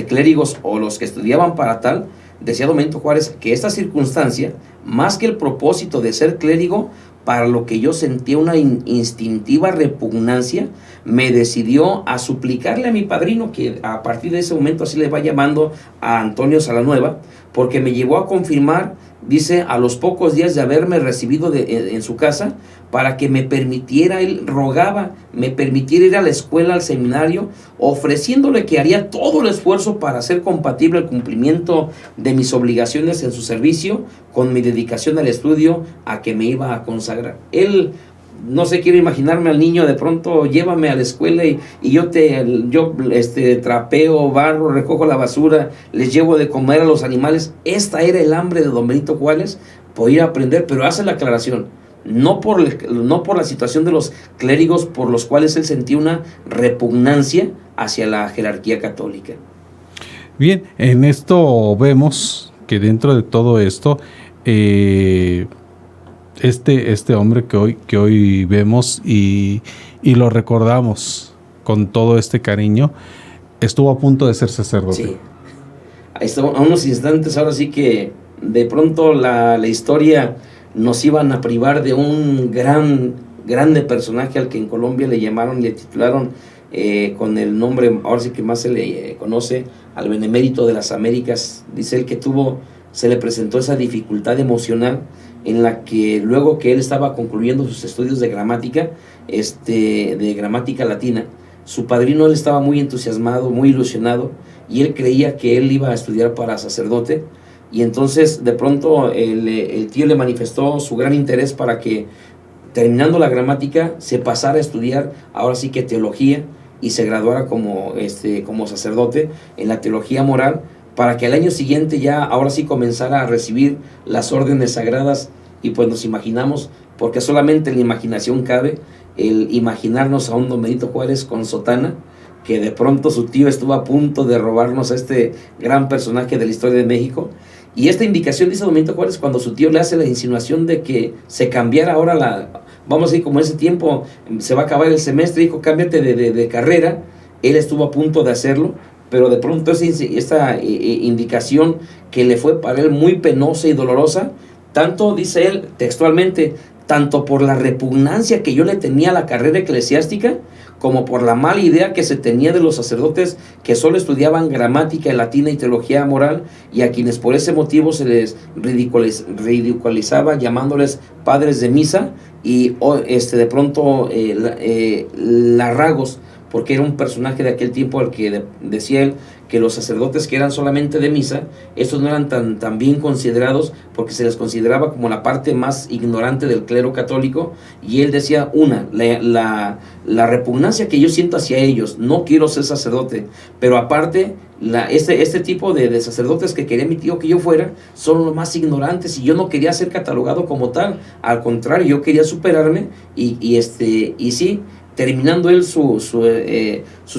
clérigos o los que estudiaban para tal, decía don Benito Juárez que esta circunstancia, más que el propósito de ser clérigo, para lo que yo sentía una instintiva repugnancia, me decidió a suplicarle a mi padrino, que a partir de ese momento así le va llamando a Antonio Salanueva, porque me llevó a confirmar, dice, a los pocos días de haberme recibido en su casa, para que me permitiera, él rogaba, me permitiera ir a la escuela, al seminario, ofreciéndole que haría todo el esfuerzo para hacer compatible el cumplimiento de mis obligaciones en su servicio con mi dedicación al estudio a que me iba a consagrar. Él, no sé, quiero imaginarme al niño, de pronto llévame a la escuela y yo trapeo, barro, recojo la basura, les llevo de comer a los animales. Esta era el hambre de don Benito Juárez, por ir a aprender, pero hace la aclaración. No por la situación de los clérigos, por los cuales él sentía una repugnancia hacia la jerarquía católica. Bien, en esto vemos que dentro de todo esto, este hombre que hoy vemos y lo recordamos con todo este cariño, estuvo a punto de ser sacerdote. Sí. Ahí está, a unos instantes, ahora sí que de pronto la historia nos iban a privar de un grande personaje al que en Colombia le llamaron y le titularon con el nombre, ahora sí que más se le conoce, al benemérito de las Américas. Dice él que se le presentó esa dificultad emocional en la que luego que él estaba concluyendo sus estudios de gramática, de gramática latina, su padrino, él estaba muy entusiasmado, muy ilusionado, y él creía que él iba a estudiar para sacerdote, y entonces de pronto el tío le manifestó su gran interés para que, terminando la gramática, se pasara a estudiar ahora sí que teología, y se graduara como sacerdote en la teología moral, para que al año siguiente ya ahora sí comenzara a recibir las órdenes sagradas. Y pues nos imaginamos, porque solamente en la imaginación cabe el imaginarnos a un don Benito Juárez con sotana, que de pronto su tío estuvo a punto de robarnos a este gran personaje de la historia de México. Y esta indicación, dice don Benito Juárez, cuando su tío le hace la insinuación de que se cambiara ahora vamos a decir, como ese tiempo se va a acabar el semestre, dijo, cámbiate de carrera, él estuvo a punto de hacerlo, pero de pronto esta indicación que le fue para él muy penosa y dolorosa, tanto, dice él textualmente, tanto por la repugnancia que yo le tenía a la carrera eclesiástica, como por la mala idea que se tenía de los sacerdotes que solo estudiaban gramática latina y teología moral, y a quienes por ese motivo se les ridiculizaba llamándoles padres de misa, y de pronto larragos, porque era un personaje de aquel tiempo al que decía él que los sacerdotes que eran solamente de misa, estos no eran tan bien considerados, porque se les consideraba como la parte más ignorante del clero católico. Y él decía, la repugnancia que yo siento hacia ellos, no quiero ser sacerdote, pero aparte este tipo de sacerdotes que quería mi tío que yo fuera, son los más ignorantes, y yo no quería ser catalogado como tal, al contrario, yo quería superarme, y sí, terminando él sus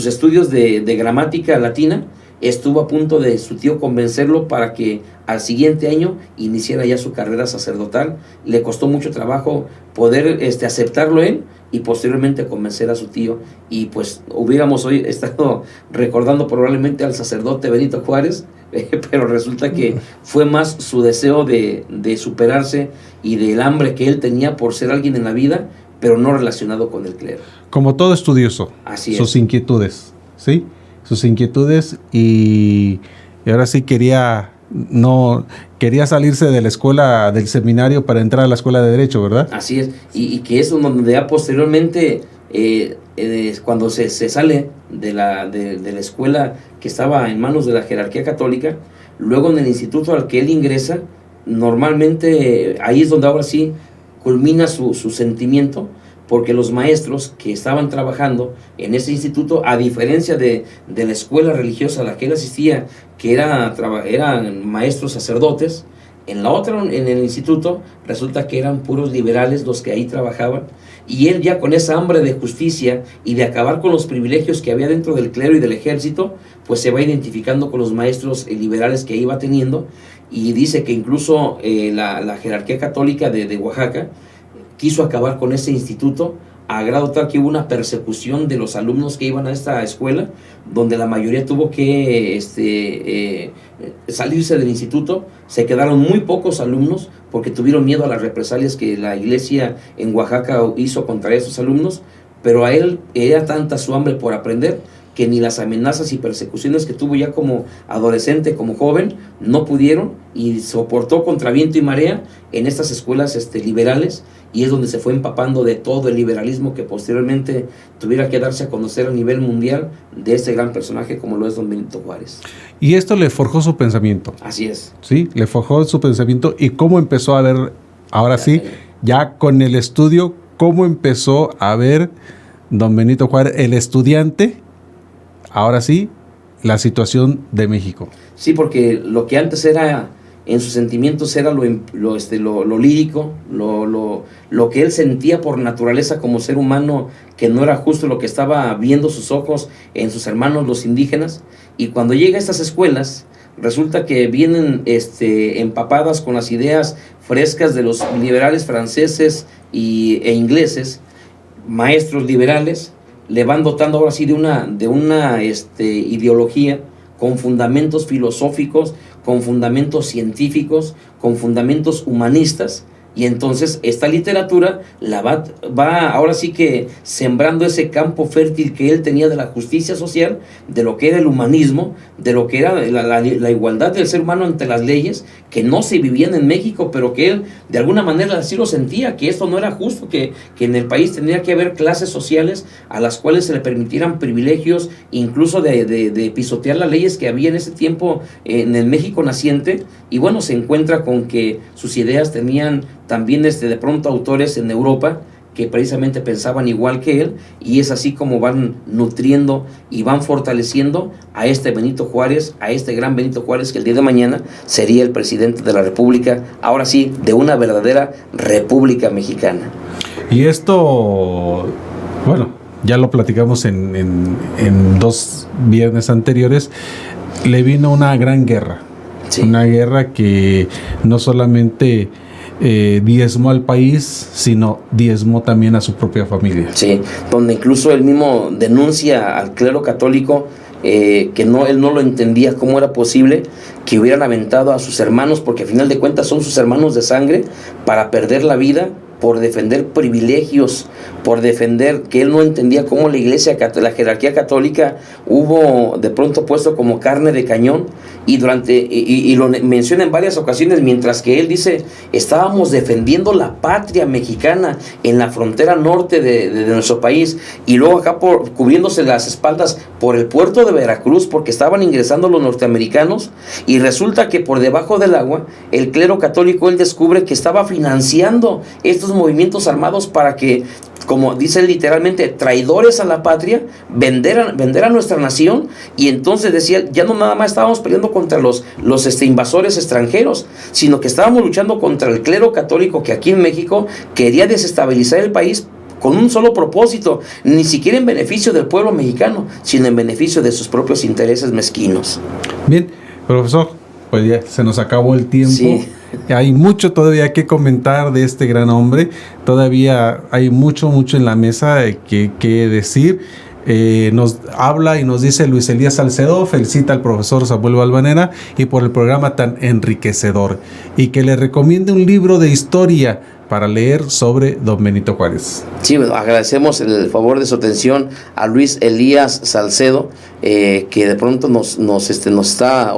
estudios de gramática latina, estuvo a punto de su tío convencerlo para que al siguiente año iniciara ya su carrera sacerdotal. Le costó mucho trabajo poder aceptarlo él, y posteriormente convencer a su tío, y pues hubiéramos hoy estado recordando probablemente al sacerdote Benito Juárez, pero resulta que fue más su deseo de superarse y del hambre que él tenía por ser alguien en la vida, pero no relacionado con el clero. Como todo estudioso, así sus es. inquietudes, ¿sí? Sus inquietudes, y ahora sí quería salirse de la escuela, del seminario, para entrar a la escuela de Derecho, ¿verdad? Así es, y que es donde ya posteriormente, cuando se sale de la escuela que estaba en manos de la jerarquía católica, luego en el instituto al que él ingresa, normalmente ahí es donde ahora sí culmina su sentimiento, porque los maestros que estaban trabajando en ese instituto, a diferencia de la escuela religiosa a la que él asistía, que eran maestros sacerdotes, en el instituto resulta que eran puros liberales los que ahí trabajaban, y él ya con esa hambre de justicia y de acabar con los privilegios que había dentro del clero y del ejército, pues se va identificando con los maestros liberales que iba teniendo, y dice que incluso la jerarquía católica de Oaxaca quiso acabar con ese instituto, a grado tal que hubo una persecución de los alumnos que iban a esta escuela, donde la mayoría tuvo que salirse del instituto. Se quedaron muy pocos alumnos porque tuvieron miedo a las represalias que la iglesia en Oaxaca hizo contra esos alumnos, pero a él era tanta su hambre por aprender que ni las amenazas y persecuciones que tuvo ya como adolescente, como joven, no pudieron, y soportó contra viento y marea en estas escuelas liberales, y es donde se fue empapando de todo el liberalismo que posteriormente tuviera que darse a conocer a nivel mundial de este gran personaje como lo es don Benito Juárez. Y esto le forjó su pensamiento. Así es. Sí, le forjó su pensamiento, y cómo empezó a ver, ahora sí, ya con el estudio, cómo empezó a ver don Benito Juárez, el estudiante, ahora sí, la situación de México. Sí, porque lo que antes era, en sus sentimientos, era lo lírico, lo que él sentía por naturaleza como ser humano, que no era justo lo que estaba viendo sus ojos en sus hermanos los indígenas. Y cuando llega a estas escuelas, resulta que vienen empapadas con las ideas frescas de los liberales franceses e ingleses, maestros liberales. Le van dotando ahora sí de una ideología con fundamentos filosóficos, con fundamentos científicos, con fundamentos humanistas, y entonces esta literatura la va ahora sí que sembrando ese campo fértil que él tenía de la justicia social, de lo que era el humanismo, de lo que era la igualdad del ser humano ante las leyes, que no se vivían en México, pero que él de alguna manera así lo sentía, que esto no era justo, que en el país tendría que haber clases sociales a las cuales se le permitieran privilegios, incluso de pisotear las leyes que había en ese tiempo en el México naciente. Y bueno, se encuentra con que sus ideas tenían también de pronto autores en Europa que precisamente pensaban igual que él, y es así como van nutriendo y van fortaleciendo a este Benito Juárez, a este gran Benito Juárez, que el día de mañana sería el presidente de la República, ahora sí, de una verdadera República Mexicana. Y esto, bueno, ya lo platicamos en 2 viernes anteriores, le vino una gran guerra, sí. Una guerra que no solamente diezmó al país, sino diezmó también a su propia familia. Sí, donde incluso él mismo denuncia al clero católico que él no lo entendía, cómo era posible que hubieran aventado a sus hermanos, porque a final de cuentas son sus hermanos de sangre, para perder la vida por defender privilegios, por defender que él no entendía cómo la iglesia, la jerarquía católica hubo de pronto puesto como carne de cañón, y lo menciona en varias ocasiones, mientras que él dice, estábamos defendiendo la patria mexicana en la frontera norte de nuestro país, y luego acá cubriéndose las espaldas por el puerto de Veracruz, porque estaban ingresando los norteamericanos, y resulta que por debajo del agua, el clero católico, él descubre que estaba financiando estos movimientos armados para que, como dice literalmente, traidores a la patria, vender a nuestra nación. Y entonces decía, ya no nada más estábamos peleando contra los invasores extranjeros, sino que estábamos luchando contra el clero católico, que aquí en México quería desestabilizar el país con un solo propósito, ni siquiera en beneficio del pueblo mexicano, sino en beneficio de sus propios intereses mezquinos. Bien, profesor, pues ya se nos acabó el tiempo. Sí. Hay mucho todavía que comentar de este gran hombre. Todavía hay mucho en la mesa que decir. Nos habla y nos dice Luis Elías Salcedo, felicita al profesor Samuel Valvanera y por el programa tan enriquecedor, y que le recomiende un libro de historia para leer sobre don Benito Juárez. Sí, bueno, agradecemos el favor de su atención a Luis Elías Salcedo, que de pronto nos está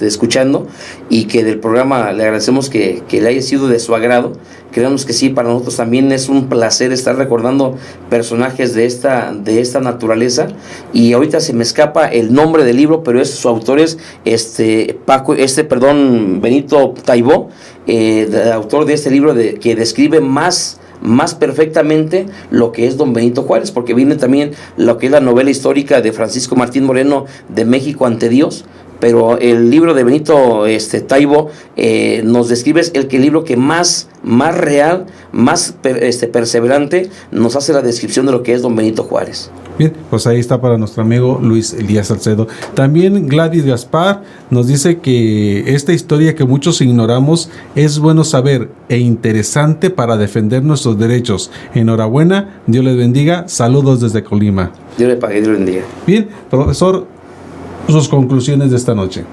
escuchando, y que del programa le agradecemos que le haya sido de su agrado. Creemos que sí, para nosotros también es un placer estar recordando personajes de esta naturaleza, y ahorita se me escapa el nombre del libro, pero su autor es Benito Taibo, autor de este libro que describe más perfectamente lo que es don Benito Juárez, porque viene también lo que es la novela histórica de Francisco Martín Moreno, de México ante Dios. Pero el libro de Benito Taibo nos describe el libro que más real, más perseverante nos hace la descripción de lo que es don Benito Juárez. Bien, pues ahí está para nuestro amigo Luis Elías Salcedo. También Gladys Gaspar nos dice que esta historia que muchos ignoramos es bueno saber e interesante para defender nuestros derechos. Enhorabuena, Dios les bendiga, saludos desde Colima. Dios le pague, Dios le bendiga. Bien, profesor, sus conclusiones de esta noche.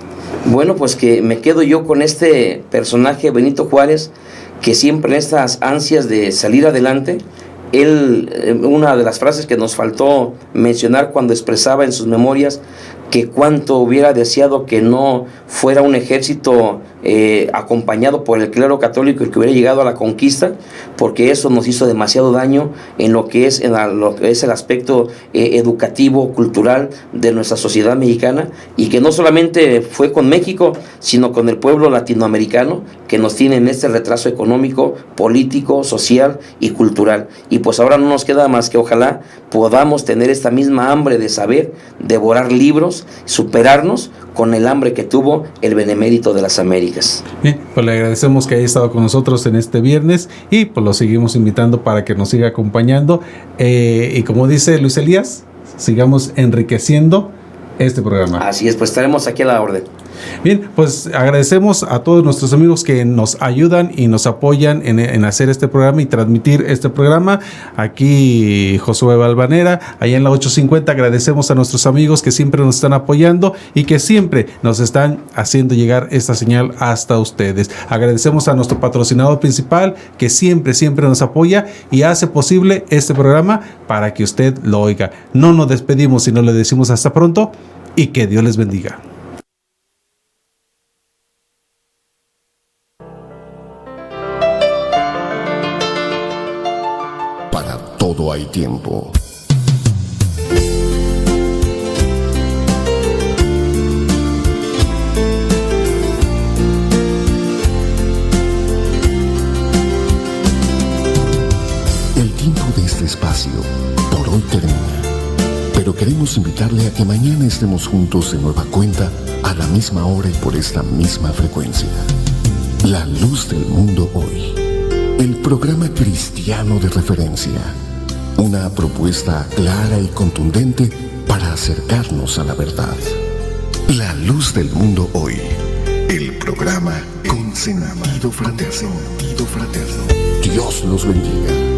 Bueno, pues que me quedo yo con este personaje Benito Juárez, que siempre en estas ansias de salir adelante, una de las frases que nos faltó mencionar cuando expresaba en sus memorias que cuánto hubiera deseado que no fuera un ejército acompañado por el clero católico el que hubiera llegado a la conquista, porque eso nos hizo demasiado daño en lo que es el aspecto educativo, cultural de nuestra sociedad mexicana, y que no solamente fue con México, sino con el pueblo latinoamericano, que nos tiene en este retraso económico, político, social y cultural. Y pues ahora no nos queda más que ojalá podamos tener esta misma hambre de saber, devorar libros, superarnos con el hambre que tuvo el benemérito de las Américas. Bien, pues le agradecemos que haya estado con nosotros en este viernes, y pues lo seguimos invitando para que nos siga acompañando, y como dice Luis Elías, sigamos enriqueciendo este programa. Así es, pues estaremos aquí a la orden. Bien, pues agradecemos a todos nuestros amigos que nos ayudan y nos apoyan en hacer este programa y transmitir este programa. Aquí Josué Valvanera, allá en la 850, agradecemos a nuestros amigos que siempre nos están apoyando y que siempre nos están haciendo llegar esta señal hasta ustedes. Agradecemos a nuestro patrocinador principal que siempre nos apoya y hace posible este programa para que usted lo oiga. No nos despedimos, sino le decimos hasta pronto y que Dios les bendiga. Para todo hay tiempo. El tiempo de este espacio por hoy termina, pero queremos invitarle a que mañana estemos juntos de nueva cuenta a la misma hora y por esta misma frecuencia. La luz del mundo hoy, el programa cristiano de referencia, una propuesta clara y contundente para acercarnos a la verdad. La luz del mundo hoy, el programa con sentido fraterno. Dios los bendiga.